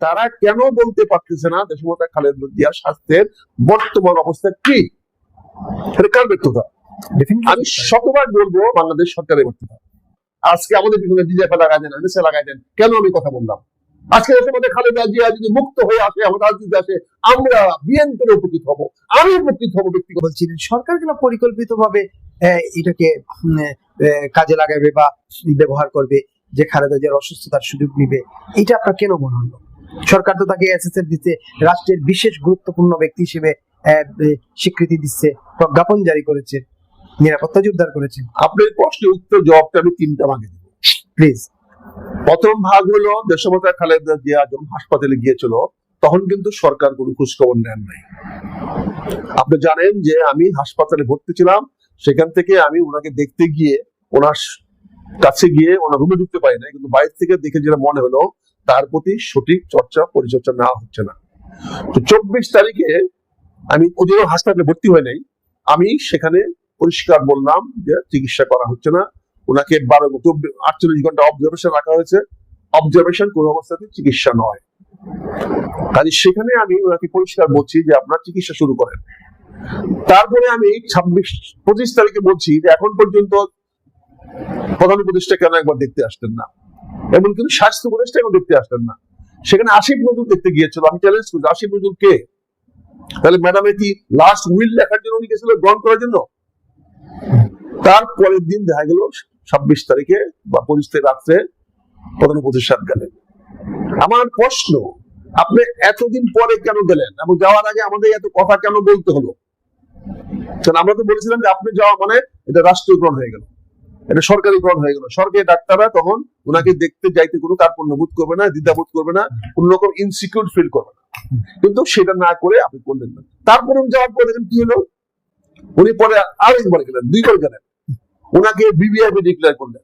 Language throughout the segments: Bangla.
তারা কেন বলতে পারতেছে না দেশমাতা খালেদা জিয়ার স্বাস্থ্যের বর্তমান অবস্থা কি? এটা কার ব্যর্থতা? আমি শতবার বলবো বাংলাদেশ সরকারের ব্যর্থতা। আজকে আমাদের পিছনে ডিজেপি লাগাই দেন, এনএসএ লাগাই দেন, কেন আমি কথা বললাম? আজকে দেশমাতা খালেদা জিয়া যদি মুক্ত হয়ে আসে, আমাদের রাজনীতি আসে, আমরা বিএনপির উপকৃত হবো, আমি উপকৃত হবো ব্যক্তিগত। বলছিলেন সরকার কেন পরিকল্পিতভাবে এটাকে কাজে লাগাবে বা ব্যবহার করবে, যে খালেদা জিয়ার অসুস্থতার সুযোগ নিবে, এটা আপনার কেন মনে হলো? সরকার তো তাকে এসএসএফ দিচ্ছে, রাষ্ট্রের বিশেষ গুরুত্বপূর্ণ ব্যক্তি হিসেবে স্বীকৃতি দিচ্ছে, প্রজ্ঞাপন জারি করেছে, নিরাপত্তা জোরদার করেছে। আপনার প্রশ্নের উত্তর জবাবটা আমি তিনটা ভাগে দেব প্লিজ। প্রথম ভাগ হলো দেশমাতা খালেদা জিয়া যখন হাসপাতালে গিয়েছিল তখন কিন্তু সরকার কোনো খোঁজখবর নেন নাই। আপনি জানেন যে আমি হাসপাতালে ভর্তি ছিলাম, সেখান থেকে আমি ওনাকে দেখতে গিয়ে ওনার কাছে গিয়ে ওনার রুমে ঢুকতে পারি না, কিন্তু বাইরে থেকে দেখে যেটা মনে হলো তার প্রতি সঠিক পরিচর্যা নেওয়া হচ্ছে না। তো 24 তারিখে আমি ওদের হাসপাতালে ভর্তি হয় নাই, আমি সেখানে পরিষ্কার বললাম যে চিকিৎসা করা হচ্ছে না, ওনাকে 48 ঘন্টা অবজারভেশন রাখা হয়েছে, অবজারভেশন কোন অবস্থাতে চিকিৎসা নয়। কাজে সেখানে আমি ওনাকে পরিষ্কার বলছি যে আপনার চিকিৎসা শুরু করেন। তারপরে আমি 25 তারিখে বলছি যে এখন পর্যন্ত প্রধান উপদেষ্টা কেন একবার দেখতে আসতেন না, এমন কিন্তু স্বাস্থ্য উপদেষ্টা এখন দেখতে আসতেন না। সেখানে আসিফ নজরুল দেখতে গিয়েছিল। আমি চ্যালেঞ্জ করছি, আসিফ নজরুল কে? তাহলে ম্যাডামের কি লাস্ট উইল লেখার জন্য উনি গেছিল, গ্রহণ করার জন্য? তার পরের দিন দেখা গেল 26 তারিখে বা 25 তারিখ রাত্রে প্রধান উপদেষ্টা গেলেন। আমার প্রশ্ন, আপনি এতদিন পরে কেন গেলেন এবং যাওয়ার আগে আমাদের এত কথা কেন বলতে হলো? কারণ আমরা তো বলেছিলাম যে আপনি যাওয়া মানে এটা রাষ্ট্রীয়করণ হয়ে গেল, এটা সরকারিকরণ হয়ে গেল। সরকারি ডাক্তাররা তখন ওনাকে দেখতে যাইতে কোনো কার্পণ্য বোধ করবে না, দ্বিধাবোধ করবে না, কোন রকম ইনসিকিউর ফিল করবে না। কিন্তু সেটা না করে আপনি করলেন না। তারপরে যাওয়ার পরে দেখেন কি হলো, উনি পরে আরেকবার গেলেন, 2 বার গেলেন, ওনাকে ভিভিআইপি ডিক্লেয়ার করলেন,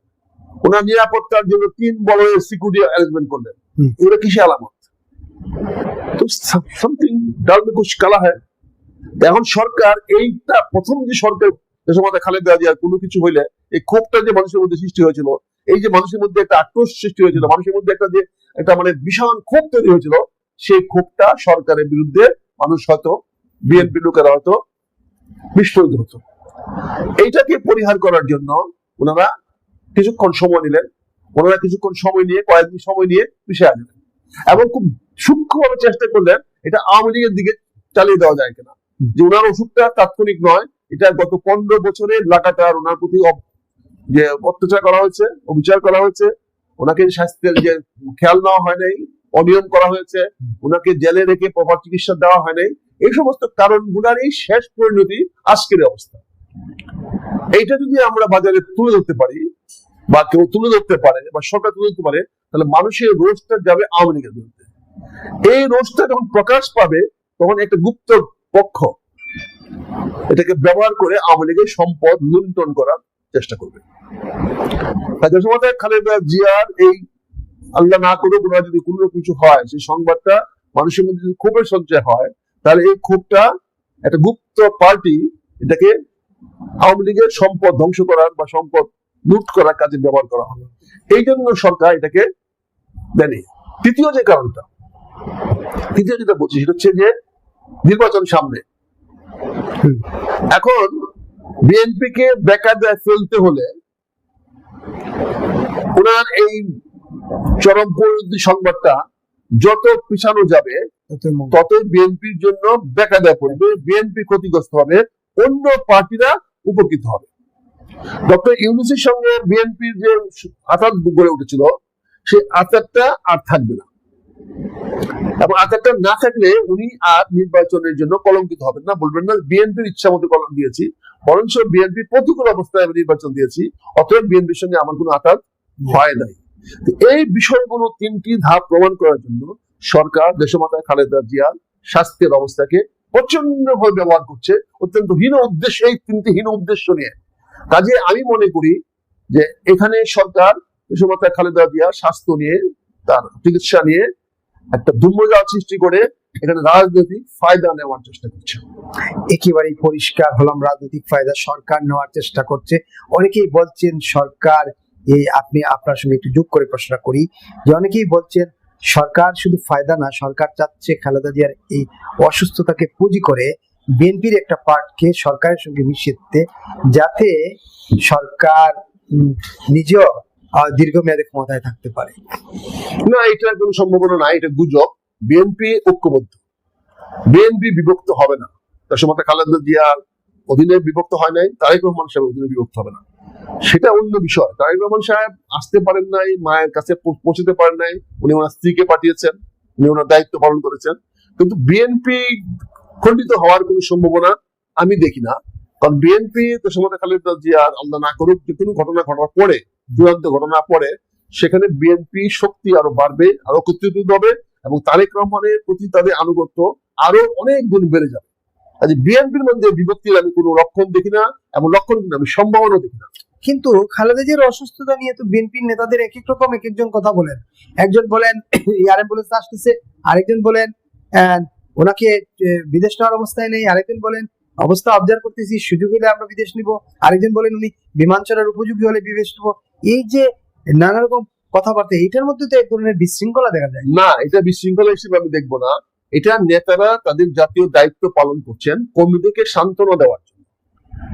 ওনার নিরাপত্তার জন্য 3 বলয়ের সিকিউরিটি অ্যারেঞ্জমেন্ট করলেন। এগুলো কিসে আলামত? তো সামথিং ডাল মে কুছ কালা হ্যায়। এখন সরকার এইটা প্রথম যে সরকার দেশমাতা খালেদা জিয়ার কোনো কিছু হইলে এই ক্ষোভটা যে মানুষের মধ্যে সৃষ্টি হয়েছিল, এই যে মানুষের মধ্যে একটা আক্রোশ সৃষ্টি হয়েছিল, মানুষের মধ্যে একটা মানে বিশাল ক্ষোভ তৈরি হয়েছিল, সেই ক্ষোভটা সরকারের বিরুদ্ধে মানুষ হয়তো বিএনপি লোকেরা হয়তো বিস্ফোরিত হতো। এইটাকে পরিহার করার জন্য ওনারা কিছুক্ষণ সময় নিলেন, কিছুক্ষণ সময় নিয়ে কয়েকদিন সময় নিয়ে পিছিয়ে আসলেন এবং খুব সূক্ষ্মভাবে চেষ্টা করলেন এটা আওয়ামী লীগের দিকে চালিয়ে দেওয়া যায় কিনা, যে ওনার ওষুধটা তাৎক্ষণিক নয়, এটা গত 15 বছরে লাগাতার ওনার প্রতি যে অত্যাচার করা হয়েছে, অবিচার করা হয়েছে, ওনাকে স্বাস্থ্যের যে খেয়াল নেওয়া হয় নাই, অনিয়ম করা হয়েছে, ওনাকে জেলে রেখে প্রপার চিকিৎসা দেওয়া হয় নাই, এই সমস্ত কারণগুলোরই শেষ পরিণতি আজকের অবস্থা। এইটা যদি আমরা বাজারে তুলে ধরতে পারি বা কেউ তুলে ধরতে পারে বা সরকার তুলে ধরতে পারে, তাহলে মানুষের রোষটা যাবে আওয়ামী লীগের বিরুদ্ধে। এই রোষটা যখন প্রকাশ পাবে তখন একটা গুপ্ত পক্ষ এটাকে ব্যবহার করে আওয়ামী লীগের সম্পদ লুণ্ঠন করার চেষ্টা করবে। দেশমাতা খালেদা জিয়ার এই আল্লাহ না করুক ওনার যদি কোনো কিছু হয়, সেই সংবাদটা মানুষের মধ্যে যদি ক্ষোভের সঞ্চয় হয়, তাহলে এই ক্ষোভটা একটা গুপ্ত পার্টি এটাকে আওয়ামী লীগের সম্পদ ধ্বংস করার বা সম্পদ লুট করার কাজে ব্যবহার করা হবে। এই জন্য সরকার এটাকে দেয়নি। তৃতীয় যেটা বলছি সেটা হচ্ছে যে নির্বাচন সামনে। এখন বিএনপি কে বেকায়দায় ফেলতে হলে ওনার এই চরম পরিণতি সংবাদটা যত পিছানো যাবে ততই বিএনপির জন্য বেকায়দায় পড়বে, বিএনপি ক্ষতিগ্রস্ত হবে, অন্য পার্টিরা উপকৃত হবে। ডক্টর ইউনূসের সঙ্গে বিএনপির যে আঁতাত গড়ে উঠেছিল সেই আঁতাতটা আর থাকবে না, এবং আঁতাতটা না থাকলে উনি আর নির্বাচনের জন্য কলঙ্কিত হবেন না, বলবেন না বিএনপির ইচ্ছা মতো কলঙ্ক দিয়েছি, বরঞ্চ বিএনপির প্রতিকূল অবস্থায় আমি নির্বাচন দিয়েছি, অতএব বিএনপির সঙ্গে আমার কোনো আঁতাত হয় নাই। এই বিষয়গুলো 3টি ধাপ প্রমাণ করার জন্য সরকার দেশমাতা খালেদা জিয়ার স্বাস্থ্যের অবস্থাকে প্রচন্ড ভাবে ব্যবহার করছে, অত্যন্ত হীন উদ্দেশ্য, এই 3টি হীন উদ্দেশ্য নিয়ে। কাজে আমি মনে করি যে এখানে সরকার দেশমাতা খালেদা জিয়ার স্বাস্থ্য নিয়ে, তার চিকিৎসা নিয়ে একটা ধূম্রজাল সৃষ্টি করে এখানে রাজনৈতিক ফায়দা নেওয়ার চেষ্টা করছে। একেবারেই পরিষ্কার হলাম, রাজনৈতিক ফায়দা সরকার নেওয়ার চেষ্টা করছে। অনেকেই বলছেন সরকার, এই আপনি আপনার সঙ্গে একটু যোগ করে প্রশ্ন করি, যে অনেকেই বলছেন সরকার শুধু ফায়দা না, সরকার চাচ্ছে খালেদা জিয়ার এই অসুস্থতাকে পুঁজি করে বিএনপির একটা পার্টকে সরকারের সঙ্গে মিশিয়ে দিতে, যাতে সরকার নিজেও দীর্ঘমেয়াদে ক্ষমতায় থাকতে পারে। না, এটার কোনো সম্ভাবনা নাই, এটা গুজব। বিএনপি ঐক্যবদ্ধ, বিএনপি বিভক্ত হবে না। দেশমাতা খালেদা জিয়ার অধীনে বিভক্ত হয় নাই, তারেক রহমান সাহেব অধীনে বিভক্ত হবে না, সেটা অন্য বিষয়। তারেক রহমান সাহেব আসতে পারেন নাই, মায়ের কাছে পৌঁছতে পারেন নাই, উনি ওনার স্ত্রীকে পাঠিয়েছেন, উনি ওনার দায়িত্ব পালন করেছেন। কিন্তু বিএনপি খণ্ডিত হওয়ার কোনো সম্ভাবনা আমি দেখি না। কারণ বিএনপি দেশমাতা খালেদা জিয়ার আল্লাহ না করুক যে কোনো ঘটনা ঘটার পরে, চূড়ান্ত ঘটনা পরে, সেখানে বিএনপি শক্তি আরো বাড়বে, আরো একত্রিত হবে এবং তারেক রহমানের প্রতি তাদের আনুগত্য আরো অনেক গুণ বেড়ে যাবে। আজ বিএনপির মধ্যে বিভক্তির আমি কোনো লক্ষণ দেখি না, এবং লক্ষণ কিন্তু আমি সম্ভাবনা দেখি না। কিন্তু খালেদা জিয়ার অসুস্থতা নিয়ে তো বিএনপির নেতাদের এক এক রকম এক একজন কথা বলেন। একজন বলেন এয়ার অ্যাম্বুলেন্স আসতেছে, আরেকজন বলেন ওনাকে বিদেশ নেওয়ার অবস্থায় নেই, আরেকজন বলেন অবস্থা অবজার্ভ করতেছি, সুযোগ হলে আমরা বিদেশ নিব, আরেকজন বলেন উনি বিমান চড়ার উপযোগী হলে বিদেশ নিব। এই যে নানা রকম কথাবার্তা, এটার মধ্যে তো এক ধরনের বিশৃঙ্খলা দেখা যায়। না, এটা বিশৃঙ্খলা হিসেবে আমি দেখবো না। এটা নেতারা তাদের জাতীয় দায়িত্ব পালন করছেন কর্মীদেরকে সান্ত্বনা দেওয়ার জন্য।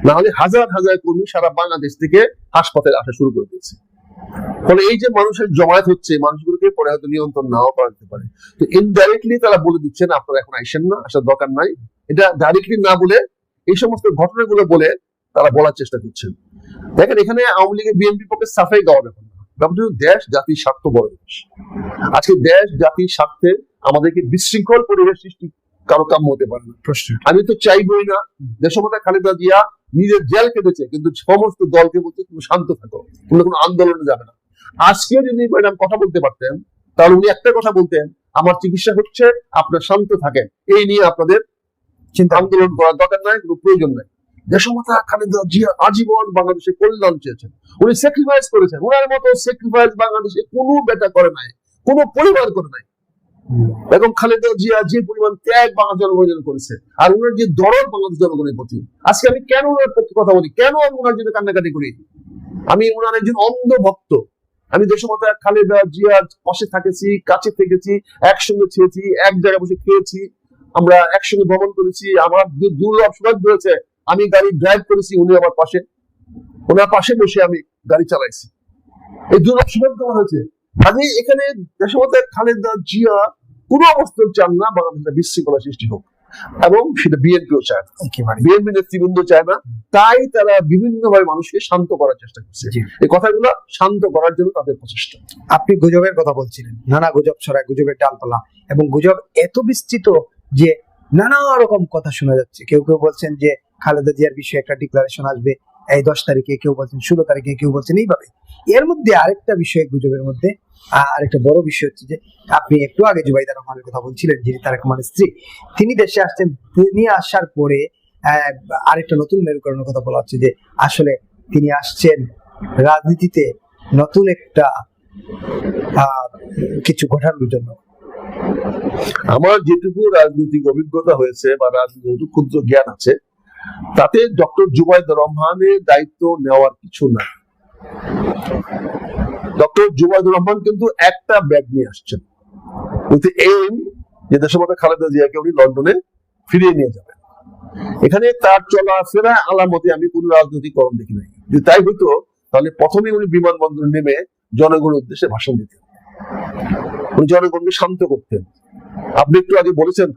না হলে হাজার হাজার কর্মী সারা বাংলাদেশ থেকে হাসপাতালে আসা শুরু করে দিয়েছে। ফলে এই যে মানুষের জমায়েত হচ্ছে, মানুষগুলোকে পরে হয়তো নিয়ন্ত্রণ নাও করা যেতে পারে। তো ইনডাইরেক্টলি তারা বলে দিচ্ছেন আপনারা এখন আইসেন না, আসার দরকার নাই। এটা ডাইরেক্টলি না বলে এই সমস্ত ঘটনাগুলো বলে তারা বলার চেষ্টা করছেন। দেখেন, এখানে আওয়ামী লীগের বিএনপির পক্ষে সাফাই গাওয়া ব্যাপার না, ব্যাপারটা হলো দেশ জাতির স্বার্থ বড় জিনিস। আজকে দেশ জাতির স্বার্থে আমাদেরকে বিশৃঙ্খল পরিবেশ সৃষ্টি কারো কাম্য হতে পারে না। প্রশ্ন, আমি তো চাইবই না। দেশমাতা খালেদা জিয়া নিজের জেল কেটেছে, কিন্তু সমস্ত দলকে বলতে তুমি শান্ত থাকো, তুমি কোনো আন্দোলনে যাবে না। আজকে যদি ম্যাডাম কথা বলতে পারতেন, তাহলে উনি একটা কথা বলতেন, আমার চিকিৎসা হচ্ছে, আপনার শান্ত থাকেন, এই নিয়ে আপনাদের চিন্তা আন্দোলন করার দরকার নাই, কোনো প্রয়োজন নাই। দেশমাতা খালেদা জিয়া আজীবন বাংলাদেশের কল্যাণ চেয়েছেন, উনি স্যাক্রিফাইস করেছেন। ওনার মতো স্যাক্রিফাইস বাংলাদেশে কোনো বেটা করে নাই, কোনো পরিবার করে নাই। এবং খালেদা জিয়া যে পরিমাণ ত্যাগ বাংলা জনগণের জন্য করেছে, আর ওনার যে দরদ বাংলাদেশ জনগণের প্রতি, আজকে আমি কেন ওনার পক্ষে কথা বলি, কেন আমি ওনার জন্য কান্নাকাটি করি? আমি ওনার একজন অন্ধ ভক্ত। আমি দেশমাতা খালেদা জিয়ার পাশে থাকেছি, কাছে থেকেছি, একসঙ্গে খেয়েছি, এক জায়গায় বসে খেয়েছি, আমরা একসঙ্গে ভ্রমণ করেছি। আমার দুর্লভ সৌভাগ্য হয়েছে, আমি গাড়ি ড্রাইভ করেছি, উনি আমার পাশে, ওনার পাশে বসে আমি গাড়ি চালাইছি। এই দুর্লভ সৌভাগ্য আমার হয়েছে। আগে এখানে দেশমাতা খালেদা জিয়া কোন অবস্থায় চান না বাংলাদেশে বিশৃঙ্খলা সৃষ্টি হোক, এবং সেটা বিএনপিও চায় না, একেবারে বিএনপি নেতৃবৃন্দ চায় না। তাই তারা বিভিন্ন ভাবে মানুষকে শান্ত করার চেষ্টা করছে। এই কথাগুলো শান্ত করার জন্য তাদের প্রচেষ্টা। আপনি গুজবের কথা বলছিলেন, নানা গুজব ছড়ায়, গুজবের ডালপালা, এবং গুজব এত বিস্তৃত যে নানা রকম কথা শোনা যাচ্ছে। কেউ কেউ বলছেন যে খালেদা জিয়ার বিষয়ে একটা ডিক্লারেশন আসবে এই 10 তারিখে, কেউ বলছেন 16 তারিখে, কেউ বলছেন এইভাবে। এর মধ্যে আরেকটা বিষয়, গুজবের মধ্যে আরেকটা বড় বিষয় হচ্ছে যে আপনি একটু আগে জুবাইদা রহমানের কথা বলছিলেন, যিনি তারেক রহমানের স্ত্রী, তিনি দেশে আসছেন। তিনি আসার পরে আরেকটা নতুন মেরুকরণের কথা বলা হচ্ছে যে আসলে তিনি আসছেন রাজনীতিতে নতুন একটা কিছু ঘটানোর জন্য। আমার যেটুকু রাজনৈতিক অভিজ্ঞতা হয়েছে বা রাজনৈতিক ক্ষুদ্র জ্ঞান আছে, তাতে ডক্টর জুবাইদা রহমানের দায়িত্ব নেওয়ার কিছু না। ডক্টর জুবাইদুর রহমান কিন্তু একটা ব্যাগ নিয়ে আসছেন, উইথ এইম যে দেশমাতা খালেদা জিয়াকে উনি লন্ডনে ফিরিয়ে নিয়ে যাবেন। এখানে তার চলাফেরা আলামতে আমি কোন রাজনৈতিকরণ দেখি নাই। যদি তাই হইতো, তাহলে প্রথমে উনি বিমানবন্দরে নেমে জনগণের উদ্দেশ্যে ভাষণ দিতেন, উনি জনগণকে শান্ত করতেন। আপনি একটু আগে বলেছেন,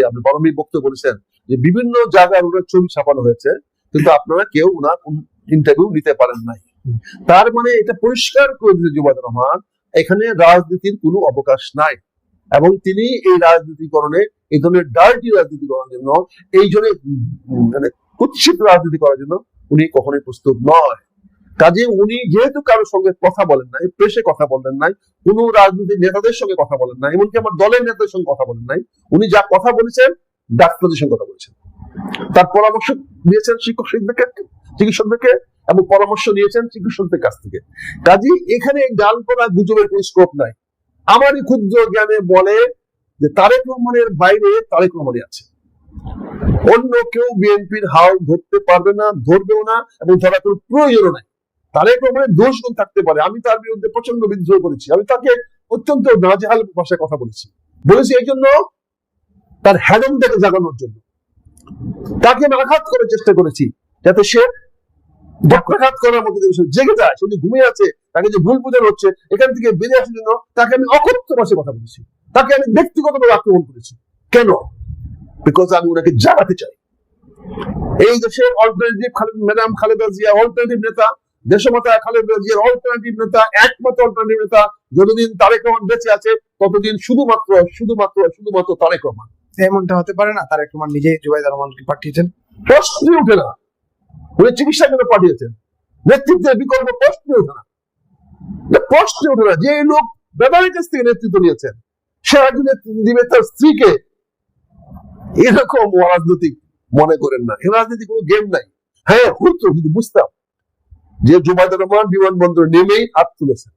আপনি পরমবীর বক্তব্য বলেছেন যে বিভিন্ন জায়গায় ওনার ছবি ছাপানো হয়েছে, কিন্তু আপনারা কেউ ওনার ইন্টারভিউ নিতে পারেন নাই। তার মানে এটা পরিষ্কার করে দিয়েছে জুবাইদুর রহমান, এখানে রাজনীতির কোনো অবকাশ নাই, এবং তিনি এই রাজনীতিকরণে, এই ধরনের ডার্টি রাজনীতি করার জন্য, এই জন্য মানে কুৎসিত রাজনীতি করার জন্য উনি কখনোই প্রস্তুত নয়। কাজে উনি যেহেতু কারোর সঙ্গে কথা বলেন নাই, প্রেসে কথা বলেন নাই, কোন রাজনৈতিক নেতাদের সঙ্গে কথা বলেন নাই, এমনকি আমার দলের নেতাদের সঙ্গে কথা বলেন নাই, উনি যা কথা বলেছেন ডাক্তারদের সঙ্গে কথা বলেছেন, তার পরামর্শ নিয়েছেন চিকিৎসকদেরকে, এবং পরামর্শ নিয়েছেন চিকিৎসকদের কাছ থেকে। কাজে এখানে ডালপালা গুজবের কোন স্কোপ নাই। আমারই ক্ষুদ্র জ্ঞানে বলে যে তারেক রহমানের বাইরে তারেক রহমানই আছে, অন্য কেউ বিএনপির হাল ধরতে পারবে না, ধরবেও না, এবং ধরার কোনো প্রয়োজনও নাই। তারেক রহমানের দোষ গুণ থাকতে পারে, আমি তার বিরুদ্ধে প্রচন্ড বিদ্রোহ করেছি, আমি তাকে অত্যন্ত নাজেহাল ভাষায় কথা বলেছি এই জন্য তার হ্যাডমটাকে জাগানোর জন্য তাকে আমি আঘাত করার চেষ্টা করেছি, যাতে সে বক্রাঘাত করার মধ্যে জেগে যায়, সে যে ঘুমিয়ে আছে, তাকে যে ভুল বোঝানো হচ্ছে, এখান থেকে বেরিয়ে আসার জন্য তাকে আমি অকথ্য ভাষায় কথা বলেছি, তাকে আমি ব্যক্তিগতভাবে আক্রমণ করেছি। কেন? বিকজ আমি ওনাকে জাগাতে চাই। এই দেশের alternative madam Khaleda Zia alternative নেতা, দেশমাতা খালেদা জিয়ার অল্টারনেটিভ নেতা, একমাত্র অল্টারনেটিভ নেতা। যতদিন তারেক রহমান বেঁচে আছে ততদিন শুধুমাত্র শুধুমাত্র শুধুমাত্র তারেক রহমান। এমনটা হতে পারে না তারেক রহমান নিজেই জুবাইদুর রহমানকে পাঠিয়েছেন? প্রশ্নই ওঠে না। উনি চিকিৎসা কেন পাঠিয়েছেন? নেতৃত্বের বিকল্প প্রশ্নই ওঠে না, প্রশ্নই ওঠে না। যে লোক বেদারের কাছ থেকে নেতৃত্ব নিয়েছেন, সে একজন নেতৃত্ব দিবে তার স্ত্রীকে। এরকম রাজনৈতিক মনে করেন না, এ রাজনীতি কোনো গেম নাই। হ্যাঁ, হতো যদি বুঝতাম যে জুবাইদুর রহমান বিমানবন্দরে নেমেই হাত তুলেছেন,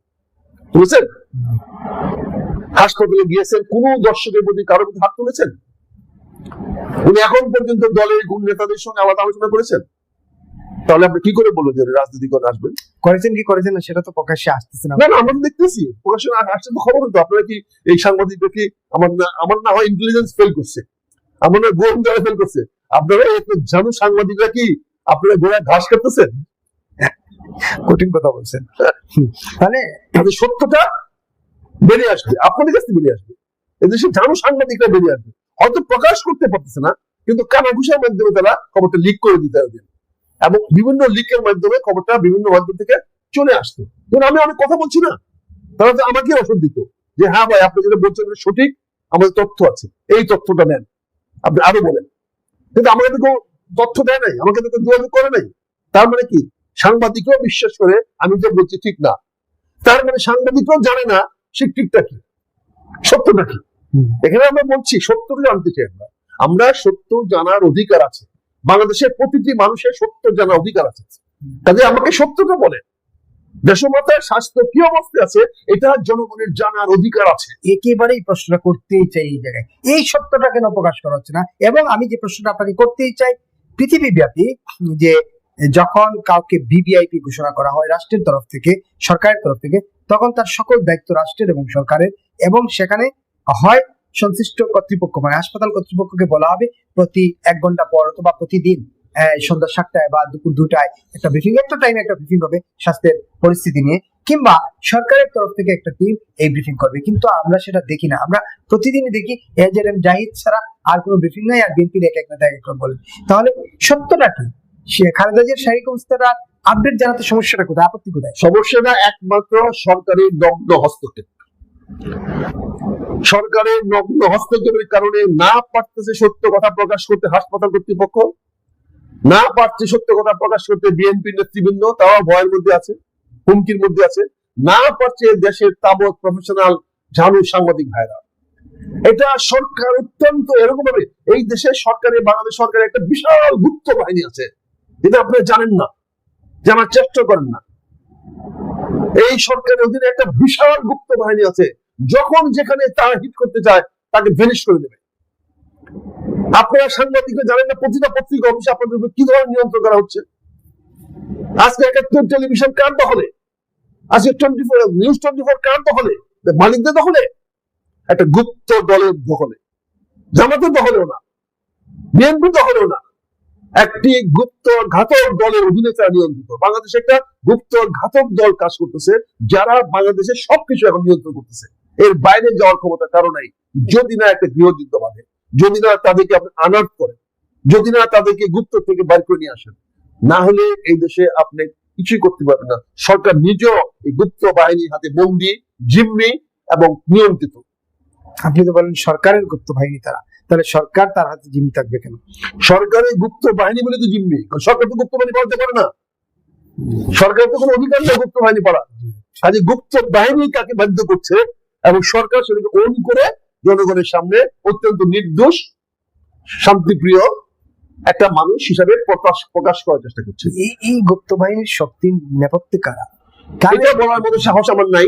হাসপাতালে গিয়েছেন, কোন দর্শকের প্রতি কারোর প্রতি হাত তুলেছেন? উনি এখন পর্যন্ত দলের কোন নেতাদের সঙ্গে আলাদা আলোচনা করেছেন? তাহলে আপনি কি করে বলবেন যে রাজনীতি করে আসবেন? করেছেন কি করেছেন না সেটা তো প্রকাশ্যে আসতেছে না। না, আমরা তো দেখতেছি প্রকাশ্যে আসছে তো খবর হতো। আপনারা কি এই সাংবাদিকরা কি আমার না হয় ইন্টেলিজেন্স ফেল করছে, আমার না গোয়েন্দারা ফেল করছে? আপনারা জানো সাংবাদিকরা কি আপনারা গোড়ায় ঘাস কাটতেছেন? কঠিন কথা বলছেন। তাহলে সত্যটা বেরিয়ে আসবে, আপনাদের কাছ থেকে বেরিয়ে আসবে। এদেশে জানো সাংবাদিকরা বেরিয়ে আসবে, হয়তো প্রকাশ করতে পারতেছে না, কিন্তু কানাঘুষার মাধ্যমে তারা খবরটা লিক করে দিতে হবে, এবং বিভিন্ন লিকের মাধ্যমে খবরটা বিভিন্ন মাধ্যম থেকে চলে আসতো। ধরুন আমি অনেক কথা বলছি না, তারা তো আমাকে ওষুধ দিত যে হ্যাঁ ভাই আপনি যেটা বলছেন সঠিক, আমাদের তথ্য আছে, এই তথ্যটা নেন, আপনি আরো বলেন। কিন্তু আমাকে তো কেউ তথ্য দেয় নাই, আমাকে তো কেউ যোগাযোগ করে নাই। তার মানে কি সাংবাদিকরাও বিশ্বাস করে আমি যে বলছি ঠিক না, তার মানে সাংবাদিকরাও জানে না সে ঠিকটা কি, সত্যটা কি। এখানে আমরা বলছি সত্যটা জানতে চাই। আমরা সত্য জানার অধিকার আছে, বাংলাদেশের প্রতিটি মানুষের সত্য জানার অধিকার আছে। কাজে আমাকে সত্যটা বলেন, দেশমাতার স্বাস্থ্য কি অবস্থায় আছে এটা জনগণের জানার অধিকার আছে। একেবারেই প্রশ্নটা করতেই চাই এই জায়গায়, এই সত্যটা কেন প্রকাশ করা হচ্ছে না? এবং আমি যে প্রশ্নটা আপনাকে করতেই চাই, পৃথিবীব্যাপী যে যখন কাউকে ভিভিআইপি ঘোষণা করা হয় রাষ্ট্রের তরফ থেকে, সরকারের তরফ থেকে, তখন তার সকল দায়িত্ব রাষ্ট্রের এবং সরকারের, এবং সেখানে হয় সংশ্লিষ্ট কর্তৃপক্ষ মানে হাসপাতাল কর্তৃপক্ষকে বলা হবে প্রতি 1 ঘন্টা পর অথবা প্রতিদিন সন্ধ্যা 7টায় বা দুপুর 2টায় একটা ব্রিফিং, একটা টাইমে একটা ব্রিফিং হবে স্বাস্থ্যের পরিস্থিতি নিয়ে, কিংবা সরকারের তরফ থেকে একটা টিম এই ব্রিফিং করবে। কিন্তু আমরা সেটা দেখি না, আমরা প্রতিদিনই দেখি এজেএম জাহিদ ছাড়া আর কোনো ব্রিফিং নাই, আর বিএনপির এক নেতা এক রকম বলেন। তাহলে সত্যটা কি? সে খালেদা জিয়ার শারীরিক অবস্থাটা আপডেট জানাতে সমস্যাটা কোথায়, আপত্তি কোথায়? সমস্যাটা একমাত্র সরকারের নগ্ন হস্তক্ষেপ। সরকারের নগ্ন হস্তক্ষেপের কারণে না পারতেছে সত্য কথা প্রকাশ করতে হাসপাতাল কর্তৃপক্ষ, না পারছে সত্য কথা প্রকাশ করতে বিএনপি নেতৃবৃন্দ, তাও ভয়ের মধ্যে আছে, হুমকির মধ্যে আছে, না পারছে দেশের তাবৎ প্রফেশনাল ঝানু সাংবাদিক ভাইরা। এটা সরকার অত্যন্ত এরকম ভাবে, এই দেশের সরকারের, বাংলাদেশ সরকারের একটা বিশাল গুপ্ত বাহিনী আছে, যেটা আপনারা জানেন না, জানার চেষ্টা করেন না। এই সরকারের অধীনে একটা বিশাল গুপ্ত বাহিনী আছে, যখন যেখানে তারা হিট করতে চায় তাকে ভ্যানিশ করে দেবে। আপনারা সাংবাদিকরা জানেন না প্রতিটা পত্রিকা অফিসে আপনাদের উপর কি ধরনের নিয়ন্ত্রণ করা হচ্ছে। আজকে 71 টেলিভিশন কার দখলে, আজকে 24 নিউজ 24 কার দখলে? মালিকদের দখলে, একটা গুপ্ত দলের দখলে, জামাতের দখলেও না, বিএনপির দখলেও না, একটি গুপ্ত ঘাতক দলের অধীনে তারা নিয়ন্ত্রিত। বাংলাদেশে একটা গুপ্ত ঘাতক দল কাজ করতেছে, যারা বাংলাদেশের সবকিছু এখন নিয়ন্ত্রণ করতেছে। এর বাইরে যাওয়ার ক্ষমতা কারো নাই, যদি না একটা গৃহযুদ্ধ বাঁধে, যদি না তাদেরকে আপনি আনার্ট করেন, যদি না তাদেরকে গুপ্ত থেকে বাইর করে নিয়ে আসেন, না হলে এই দেশে আপনি কিছুই করতে পারবেন না। সরকার নিজেও এই গুপ্ত বাহিনীর হাতে বন্দী, জিম্মি এবং নিয়ন্ত্রিত। আপনি তো বলেন সরকারের গুপ্ত বাহিনী তারা, তাহলে সরকার তার হাতে জিম্মি থাকবে কেন? সরকারের গুপ্ত বাহিনী বলে তো জিম্মি, সরকার তো গুপ্ত বাহিনী পালাতে পারে না, সরকার তো কোনো অধিকার নেই গুপ্ত বাহিনী পালা। কাজে গুপ্ত বাহিনী কাকে বাধ্য করছে, এবং সরকার সেটাকে ওন করে জনগণের সামনে অত্যন্ত নির্দোষ শান্তিপ্রিয় একটা মানুষ হিসাবে প্রকাশ করার চেষ্টা করছে। এই গুপ্ত বাহিনীর শক্তির নেপথ্যে কারা? এটা বলার মতো সাহস আমার নাই,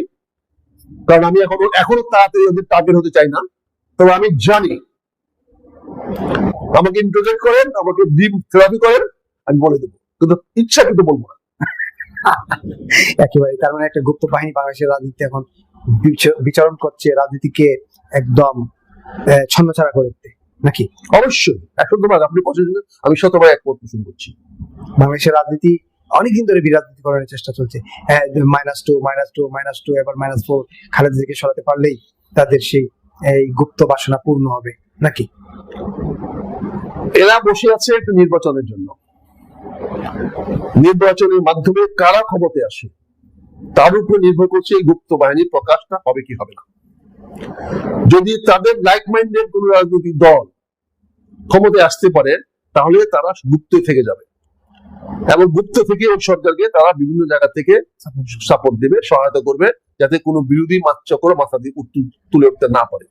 কারণ আমি এখনো তাড়াতাড়ি ওদের টার্গেট হতে চাই না। তবে আমি জানি, আমাকে ইন্টারোগেট করেন, আমাকে ডিপ থেরাপি করেন, আমি বলে দেবো, কিন্তু ইচ্ছা কিন্তু বলবো না। একেবারে, তার মানে একটা গুপ্ত বাহিনী বাংলাদেশের রাজনীতি এখন বিচারণ করছে রাজনীতিকে একদম ছন্নছাড়া করে দিতে, নাকি? অবশ্যই 100 আপনি পছন্দ, আমি 100 একমত পোষণ করছি। বাংলাদেশের রাজনীতি অনেকদিন ধরে বিরাজনীতি করার চেষ্টা চলছে। -2 এবার -4 খালেদা জিয়াকে সরাতে পারলেই তাদের সেই এই গুপ্ত বাসনা পূর্ণ হবে, নাকি? এরা বসে আছে একটা নির্বাচনের জন্য। নির্বাচনের মাধ্যমে কারা ক্ষমতায় আসে তার উপর নির্ভর করছে এই গুপ্ত বাহিনীর প্রকাশটা হবে কি হবে না। যদি তাদের লাইক মাইন্ডেড কোন রাজনৈতিক দল ক্ষমতায় আসতে পারে তাহলে তারা গুপ্ত থেকে যাবে, এবং গুপ্ত থেকে ওই সরকারকে তারা বিভিন্ন জায়গা থেকে সাপোর্ট দেবে, সহায়তা করবে, যাতে কোনো বিরোধী মাত্রা মাথা দিয়ে তুলে উঠতে না পারে।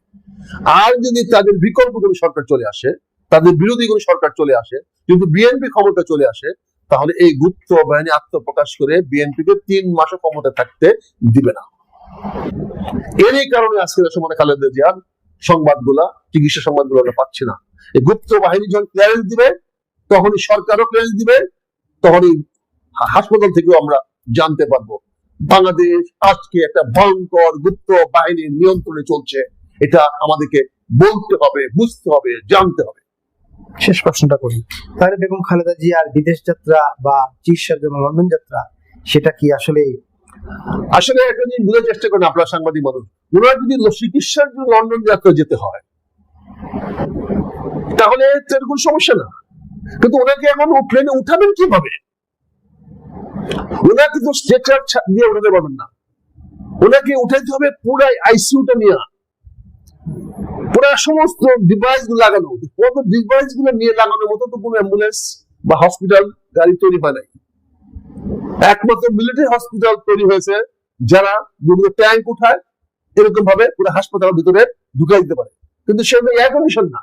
আর যদি তাদের বিকল্প কোনো সরকার চলে আসে, তাদের বিরোধী কোনো সরকার চলে আসে, কিন্তু বিএনপি ক্ষমতা চলে আসে, তাহলে এই গুপ্ত বাহিনী আত্মপ্রকাশ করে বিএনপিকে 3 মাসও ক্ষমতা থাকতে দিবে না। এরই কারণে আজকের সময় খালেদা জিয়ার সংবাদগুলা, চিকিৎসা সংবাদগুলো আমরা পাচ্ছি না। এই গুপ্ত বাহিনী যখন ক্লিয়ারেন্স দিবে তখনই সরকারও ক্লিয়ারেন্স দিবে, তখনই হাসপাতাল থেকেও আমরা জানতে পারবো বাংলাদেশ আজকে একটা ভয়ঙ্কর গুপ্ত বাহিনীর নিয়ন্ত্রণে চলছে। এটা আমাদেরকে বলতে হবে, বুঝতে হবে, জানতে হবে। শেষ প্রশ্নটা করি, তাহলে বেগম খালেদা জিয়ার বিদেশ যাত্রা বা চিকিৎসার জন্য লন্ডন যাত্রা, সেটা কি আসলে একটা জিনিস বোঝার চেষ্টা করেন আপনারা সাংবাদিক মানুষ, ওনারা যদি চিকিৎসার জন্য লন্ডন যাত্রা যেতে হয় তাহলে এর কোনো সমস্যা না, কিন্তু ওনাকে এখন প্লেনে উঠাবেন কিভাবে? ওনাকে তো স্ট্রেচার দিয়ে উঠাতে পারবেন না, ওনাকে উঠাইতে হবে পুরাই আইসিইউটা নিয়ে, পুরা সমস্ত ডিভাইস গুলো লাগানো, ডিভাইস গুলো নিয়ে লাগানোর মতো তো কোনো অ্যাম্বুলেন্স বা হসপিটাল গাড়ি তৈরি হয় নাই। একমাত্র মিলিটারি হসপিটাল তৈরি হয়েছে যারা যেগুলো ট্যাঙ্ক উঠায় এরকম ভাবে পুরো হাসপাতালের ভিতরে ঢুকাই দিতে পারে, কিন্তু সেটা এয়ার কন্ডিশন না,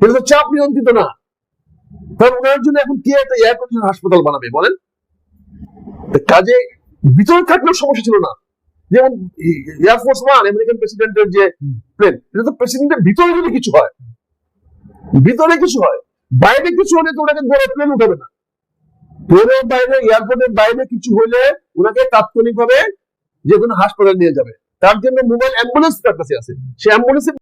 এটা তো চাপ নিয়ন্ত্রিত না। কারণ ওনার জন্য এখন কি একটা এয়ার কন্ডিশন হাসপাতাল বানাবে বলেন? কাজে ভিতরে থাকলেও সমস্যা ছিল না। যেমন এয়ারফোর্স 1 আমেরিকান প্রেসিডেন্টের যে প্লেন, এটা তো প্রেসিডেন্টের ভিতরে যদি কিছু হয়, ভিতরে কিছু হয়, বাইরে কিছু হলে তো ওনাকে বড় প্লেন উঠাবে না। প্লেনের বাইরে, এয়ারপোর্টের বাইরে কিছু হলে ওনাকে তাৎক্ষণিকভাবে যে কোনো হাসপাতাল নিয়ে যাবে, তার জন্য মোবাইল অ্যাম্বুলেন্স তার কাছে আছে, সে অ্যাম্বুলেন্সে